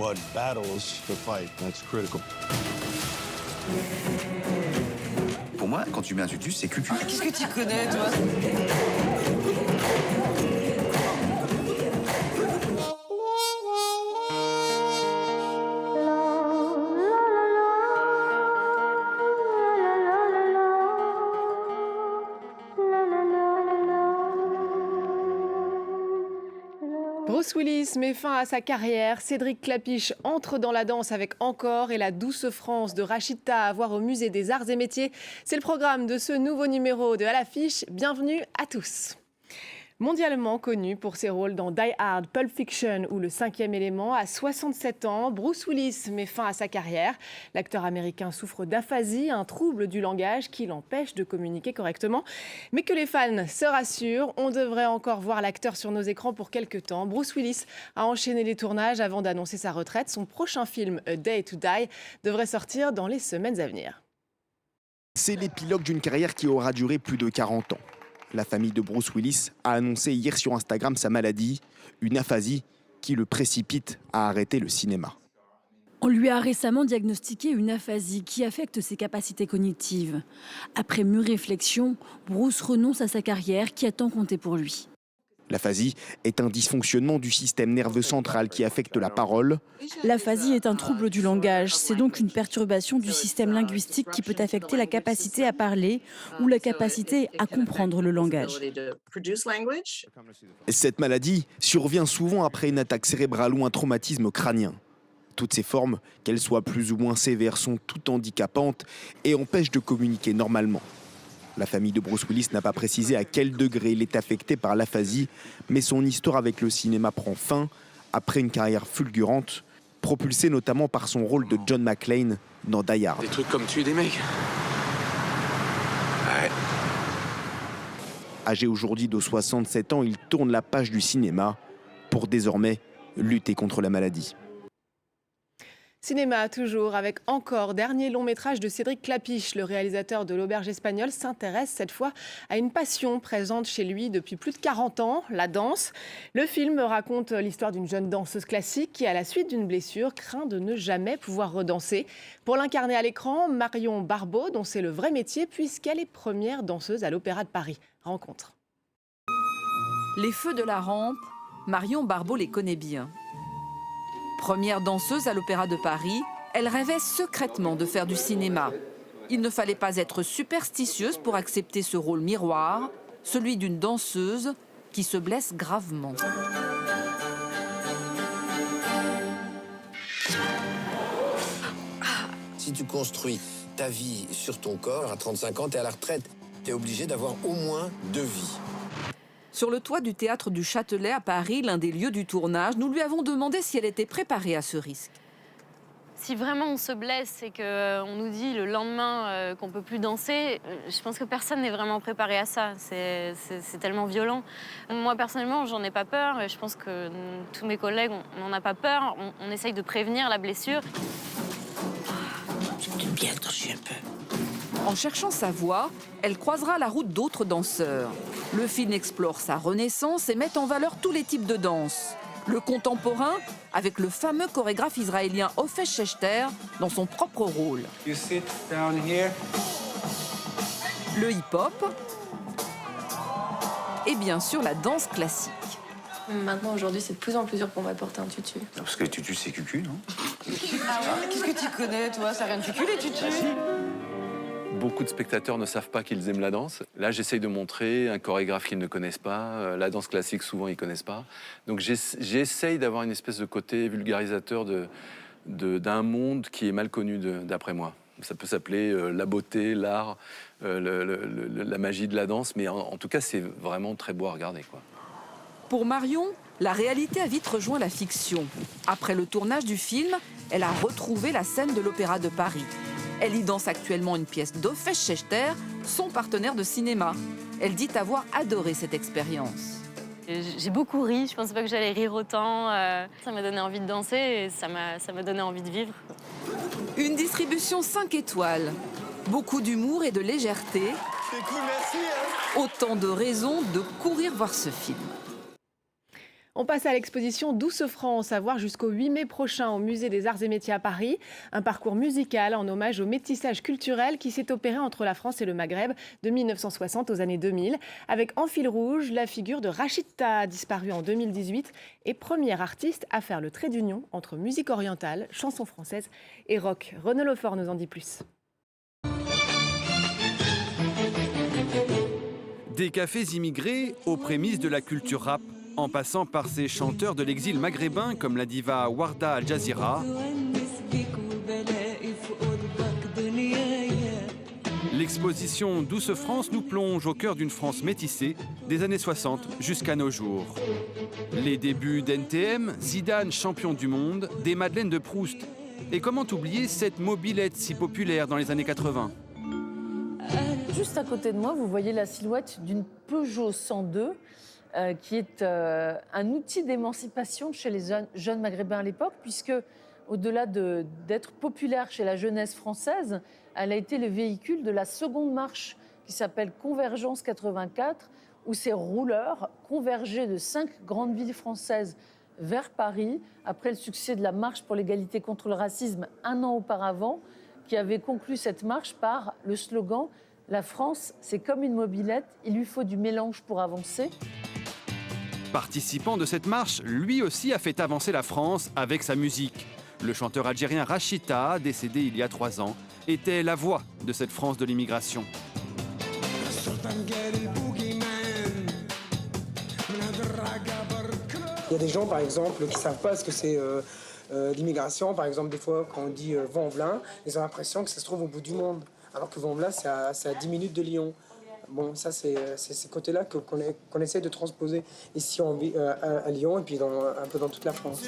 what battles to fight. That's critical. Pour moi, quand tu mets un tutu, c'est cucu. Qu'est-ce que tu connais, toi? Bruce Willis met fin à sa carrière. Cédric Klapisch entre dans la danse avec Encore et la douce France de Rachida à voir au Musée des Arts et Métiers. C'est le programme de ce nouveau numéro de À l'affiche. Bienvenue à tous. Mondialement connu pour ses rôles dans Die Hard, Pulp Fiction ou Le Cinquième Élément, à 67 ans, Bruce Willis met fin à sa carrière. L'acteur américain souffre d'aphasie, un trouble du langage qui l'empêche de communiquer correctement. Mais que les fans se rassurent, on devrait encore voir l'acteur sur nos écrans pour quelques temps. Bruce Willis a enchaîné les tournages avant d'annoncer sa retraite. Son prochain film, A Day to Die, devrait sortir dans les semaines à venir. C'est l'épilogue d'une carrière qui aura duré plus de 40 ans. La famille de Bruce Willis a annoncé hier sur Instagram sa maladie, une aphasie qui le précipite à arrêter le cinéma. On lui a récemment diagnostiqué une aphasie qui affecte ses capacités cognitives. Après mûre réflexion, Bruce renonce à sa carrière qui a tant compté pour lui. L'aphasie est un dysfonctionnement du système nerveux central qui affecte la parole. L'aphasie est un trouble du langage. C'est donc une perturbation du système linguistique qui peut affecter la capacité à parler ou la capacité à comprendre le langage. Cette maladie survient souvent après une attaque cérébrale ou un traumatisme crânien. Toutes ces formes, qu'elles soient plus ou moins sévères, sont toutes handicapantes et empêchent de communiquer normalement. La famille de Bruce Willis n'a pas précisé à quel degré il est affecté par l'aphasie, mais son histoire avec le cinéma prend fin après une carrière fulgurante, propulsée notamment par son rôle de John McClane dans Die Hard. Des trucs comme tuer des mecs. Ouais. Âgé aujourd'hui de 67 ans, il tourne la page du cinéma pour désormais lutter contre la maladie. Cinéma toujours avec Encore, dernier long métrage de Cédric Klapisch. Le réalisateur de L'Auberge espagnole s'intéresse cette fois à une passion présente chez lui depuis plus de 40 ans, la danse. Le film raconte l'histoire d'une jeune danseuse classique qui, à la suite d'une blessure, craint de ne jamais pouvoir redanser. Pour l'incarner à l'écran, Marion Barbeau, dont c'est le vrai métier puisqu'elle est première danseuse à l'Opéra de Paris. Rencontre. Les feux de la rampe, Marion Barbeau les connaît bien. Première danseuse à l'Opéra de Paris, elle rêvait secrètement de faire du cinéma. Il ne fallait pas être superstitieuse pour accepter ce rôle miroir, celui d'une danseuse qui se blesse gravement. Si tu construis ta vie sur ton corps, à 35 ans, tu es à la retraite. Tu es obligé d'avoir au moins 2 vies. Sur le toit du théâtre du Châtelet à Paris, l'un des lieux du tournage, nous lui avons demandé si elle était préparée à ce risque. Si vraiment on se blesse et qu'on nous dit le lendemain qu'on ne peut plus danser, je pense que personne n'est vraiment préparé à ça. C'est tellement violent. Moi, personnellement, j'en ai pas peur. Je pense que tous mes collègues, on n'en a pas peur. On essaye de prévenir la blessure. J'aime bien danser un peu. En cherchant sa voie, elle croisera la route d'autres danseurs. Le film explore sa renaissance et met en valeur tous les types de danse. Le contemporain, avec le fameux chorégraphe israélien Ophé Schechter dans son propre rôle. You sit down here. Le hip-hop et bien sûr la danse classique. Maintenant, aujourd'hui, c'est de plus en plus dur pour moi de porter un tutu. Parce que le tutu, c'est cucu, non? Ah ouais? Qu'est-ce que tu connais, toi? Ça a rien de cucu, les tutus? Beaucoup de spectateurs ne savent pas qu'ils aiment la danse. Là, j'essaye de montrer un chorégraphe qu'ils ne connaissent pas. La danse classique, souvent, ils ne connaissent pas. Donc, j'essaye d'avoir une espèce de côté vulgarisateur d'un monde qui est mal connu, d'après moi. Ça peut s'appeler la beauté, l'art, la magie de la danse. Mais en tout cas, c'est vraiment très beau à regarder, quoi. Pour Marion, la réalité a vite rejoint la fiction. Après le tournage du film, elle a retrouvé la scène de l'Opéra de Paris. Elle y danse actuellement une pièce d'Ophé Schechter, son partenaire de cinéma. Elle dit avoir adoré cette expérience. J'ai beaucoup ri, je ne pensais pas que j'allais rire autant. Ça m'a donné envie de danser et ça m'a donné envie de vivre. Une distribution 5 étoiles. Beaucoup d'humour et de légèreté. C'est cool, merci. Autant de raisons de courir voir ce film. On passe à l'exposition Douce France, à voir jusqu'au 8 mai prochain au Musée des Arts et Métiers à Paris. Un parcours musical en hommage au métissage culturel qui s'est opéré entre la France et le Maghreb de 1960 aux années 2000, avec en fil rouge la figure de Rachida, disparue en 2018 et première artiste à faire le trait d'union entre musique orientale, chanson française et rock. Renaud Lefort nous en dit plus. Des cafés immigrés aux prémices de la culture rap, en passant par ces chanteurs de l'exil maghrébin comme la diva Warda Al Jazeera. L'exposition Douce France nous plonge au cœur d'une France métissée des années 60 jusqu'à nos jours. Les débuts d'NTM, Zidane champion du monde, des Madeleines de Proust. Et comment oublier cette mobilette si populaire dans les années 80 ? Juste à côté de moi, vous voyez la silhouette d'une Peugeot 102 qui est un outil d'émancipation chez les jeunes maghrébins à l'époque, puisque au-delà d'être populaire chez la jeunesse française, elle a été le véhicule de la seconde marche qui s'appelle Convergence 84, où ces rouleurs convergeaient de 5 grandes villes françaises vers Paris, après le succès de la marche pour l'égalité contre le racisme un an auparavant, qui avait conclu cette marche par le slogan « La France, c'est comme une mobilette, il lui faut du mélange pour avancer ». Participant de cette marche, lui aussi a fait avancer la France avec sa musique. Le chanteur algérien Rachida, décédé il y a 3 ans, était la voix de cette France de l'immigration. Il y a des gens, par exemple, qui ne savent pas ce que c'est l'immigration. Par exemple, des fois, quand on dit Vent-en-Velin, ils ont l'impression que ça se trouve au bout du monde, alors que Vent-en-Velin, c'est à 10 minutes de Lyon. Bon, ça, c'est ce côté-là qu'on essaie de transposer ici à Lyon et puis un peu dans toute la France.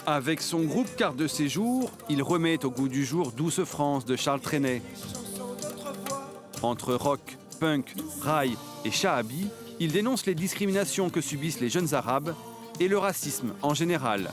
Avec son groupe Carte de séjour, il remet au goût du jour Douce France de Charles Trenet. Entre rock, punk, rail et shahabi, il dénonce les discriminations que subissent les jeunes arabes et le racisme en général.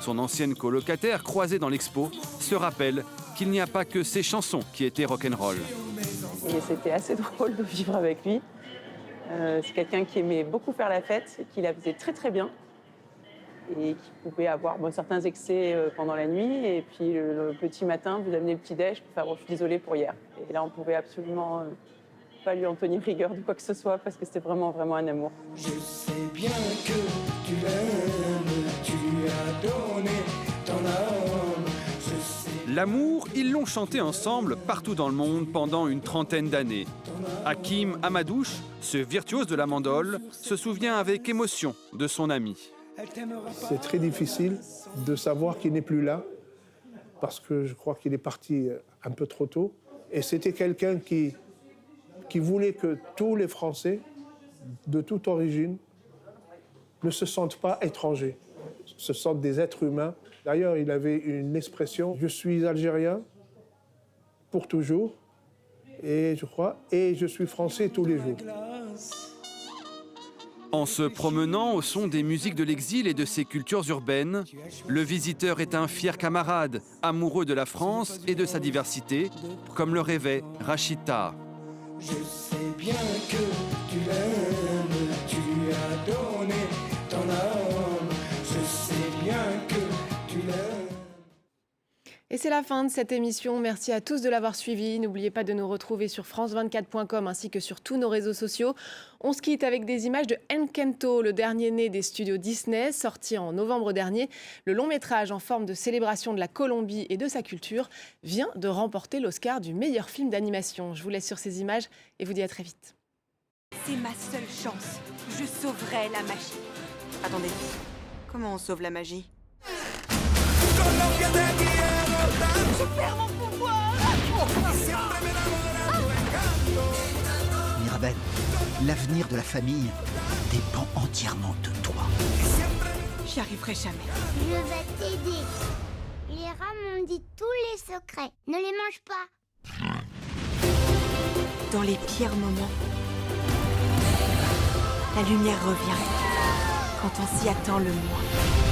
Son ancienne colocataire, croisée dans l'expo, se rappelle qu'il n'y a pas que ses chansons qui étaient rock'n'roll. Et c'était assez drôle de vivre avec lui. C'est quelqu'un qui aimait beaucoup faire la fête, qui la faisait très très bien et qui pouvait avoir certains excès pendant la nuit. Et puis le petit matin, vous amenez le petit-déj pour faire « je suis désolée pour hier ». Et là, on pouvait absolument pas lui en tenir rigueur de quoi que ce soit parce que c'était vraiment, vraiment un amour. Je sais bien que tu l'aimes, tu lui as donné ton âme. L'amour, ils l'ont chanté ensemble partout dans le monde pendant une trentaine d'années. Hakim Hamadouche, ce virtuose de la mandole, se souvient avec émotion de son ami. C'est très difficile de savoir qu'il n'est plus là, parce que je crois qu'il est parti un peu trop tôt. Et c'était quelqu'un qui voulait que tous les Français, de toute origine, ne se sentent pas étrangers, se sentent des êtres humains. D'ailleurs, il avait une expression « Je suis algérien pour toujours, et je suis français tous les jours ». En se promenant au son des musiques de l'exil et de ses cultures urbaines, le visiteur est un fier camarade, amoureux de la France et de sa diversité, comme le rêvait Rachida. Je sais bien que tu l'aimes, tu lui as donné ton âme. Je sais bien que tu l'aimes. Et c'est la fin de cette émission. Merci à tous de l'avoir suivi. N'oubliez pas de nous retrouver sur france24.com ainsi que sur tous nos réseaux sociaux. On se quitte avec des images de Encanto, le dernier né des studios Disney, sorti en novembre dernier. Le long métrage en forme de célébration de la Colombie et de sa culture vient de remporter l'Oscar du meilleur film d'animation. Je vous laisse sur ces images et vous dis à très vite. C'est ma seule chance. Je sauverai la magie. Attendez, comment on sauve la magie ? Je perds mon pouvoir! Mirabel, l'avenir de la famille dépend entièrement de toi. J'y arriverai jamais. Je vais t'aider. Les rats m'ont dit tous les secrets. Ne les mange pas. Dans les pires moments, la lumière revient. Quand on s'y attend le moins.